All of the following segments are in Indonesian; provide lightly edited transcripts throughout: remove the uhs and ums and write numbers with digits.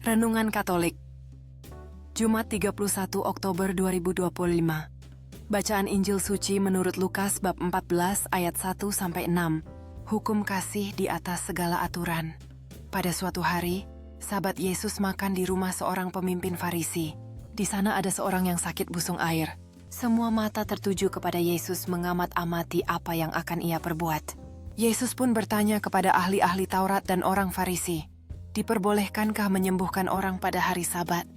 Renungan Katolik, Jumat 31 Oktober 2025. Bacaan Injil Suci menurut Lukas bab 14 ayat 1-6. Hukum kasih di atas segala aturan. Pada suatu hari, sahabat Yesus makan di rumah seorang pemimpin Farisi. Di sana ada seorang yang sakit busung air. Semua mata tertuju kepada Yesus mengamat-amati apa yang akan ia perbuat. Yesus pun bertanya kepada ahli-ahli Taurat dan orang Farisi, "Diperbolehkankah menyembuhkan orang pada hari Sabat?"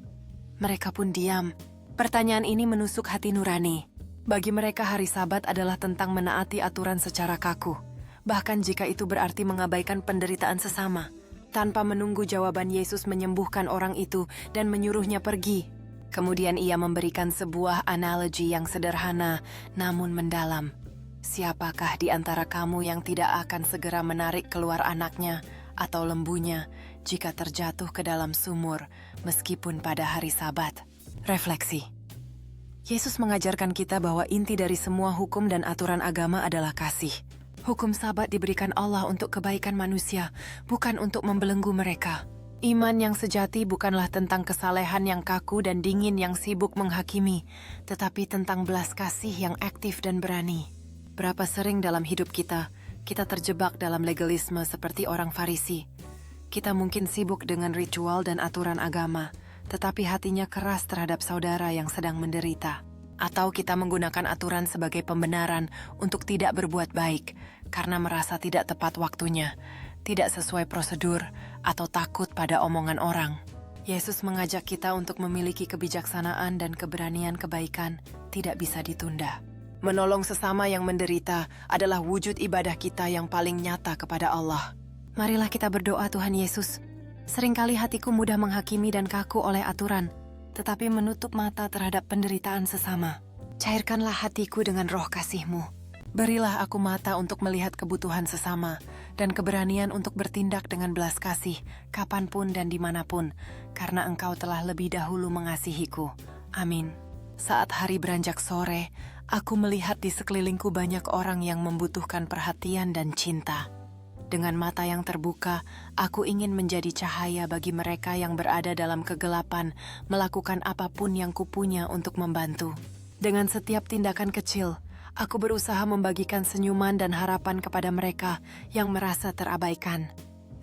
Mereka pun diam. Pertanyaan ini menusuk hati nurani. Bagi mereka hari Sabat adalah tentang menaati aturan secara kaku. Bahkan jika itu berarti mengabaikan penderitaan sesama. Tanpa menunggu jawaban, Yesus menyembuhkan orang itu dan menyuruhnya pergi. Kemudian ia memberikan sebuah analogi yang sederhana namun mendalam. Siapakah di antara kamu yang tidak akan segera menarik keluar anaknya atau lembunya jika terjatuh ke dalam sumur meskipun pada hari Sabat? Refleksi. Yesus mengajarkan kita bahwa inti dari semua hukum dan aturan agama adalah kasih. Hukum Sabat diberikan Allah untuk kebaikan manusia, bukan untuk membelenggu mereka. Iman yang sejati bukanlah tentang kesalehan yang kaku dan dingin yang sibuk menghakimi, tetapi tentang belas kasih yang aktif dan berani. Berapa sering dalam hidup kita terjebak dalam legalisme seperti orang Farisi. Kita mungkin sibuk dengan ritual dan aturan agama, tetapi hatinya keras terhadap saudara yang sedang menderita. Atau kita menggunakan aturan sebagai pembenaran untuk tidak berbuat baik, karena merasa tidak tepat waktunya, tidak sesuai prosedur, atau takut pada omongan orang. Yesus mengajak kita untuk memiliki kebijaksanaan dan keberanian kebaikan tidak bisa ditunda. Menolong sesama yang menderita adalah wujud ibadah kita yang paling nyata kepada Allah. Marilah kita berdoa, Tuhan Yesus. Seringkali hatiku mudah menghakimi dan kaku oleh aturan, tetapi menutup mata terhadap penderitaan sesama. Cairkanlah hatiku dengan roh kasih-Mu. Berilah aku mata untuk melihat kebutuhan sesama, dan keberanian untuk bertindak dengan belas kasih, kapanpun dan dimanapun, karena Engkau telah lebih dahulu mengasihiku. Amin. Saat hari beranjak sore, aku melihat di sekelilingku banyak orang yang membutuhkan perhatian dan cinta. Dengan mata yang terbuka, aku ingin menjadi cahaya bagi mereka yang berada dalam kegelapan, melakukan apapun yang kupunya untuk membantu. Dengan setiap tindakan kecil, aku berusaha membagikan senyuman dan harapan kepada mereka yang merasa terabaikan.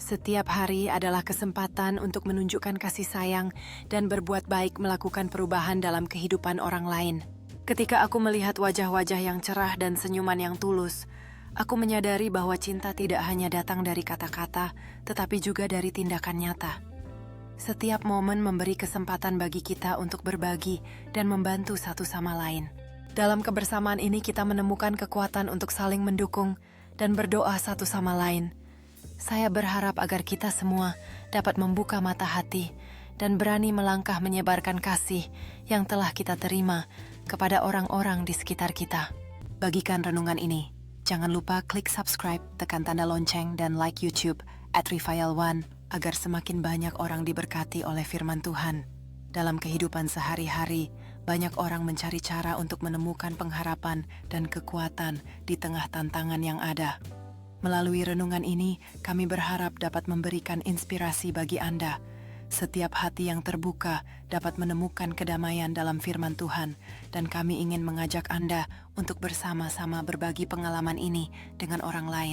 Setiap hari adalah kesempatan untuk menunjukkan kasih sayang dan berbuat baik, melakukan perubahan dalam kehidupan orang lain. Ketika aku melihat wajah-wajah yang cerah dan senyuman yang tulus, aku menyadari bahwa cinta tidak hanya datang dari kata-kata, tetapi juga dari tindakan nyata. Setiap momen memberi kesempatan bagi kita untuk berbagi dan membantu satu sama lain. Dalam kebersamaan ini kita menemukan kekuatan untuk saling mendukung dan berdoa satu sama lain. Saya berharap agar kita semua dapat membuka mata hati dan berani melangkah menyebarkan kasih yang telah kita terima kepada orang-orang di sekitar kita. Bagikan renungan ini. Jangan lupa klik subscribe, tekan tanda lonceng, dan like YouTube @Rifael1 agar semakin banyak orang diberkati oleh firman Tuhan. Dalam kehidupan sehari-hari, banyak orang mencari cara untuk menemukan pengharapan dan kekuatan di tengah tantangan yang ada. Melalui renungan ini, kami berharap dapat memberikan inspirasi bagi Anda. Setiap hati yang terbuka dapat menemukan kedamaian dalam firman Tuhan, dan kami ingin mengajak Anda untuk bersama-sama berbagi pengalaman ini dengan orang lain.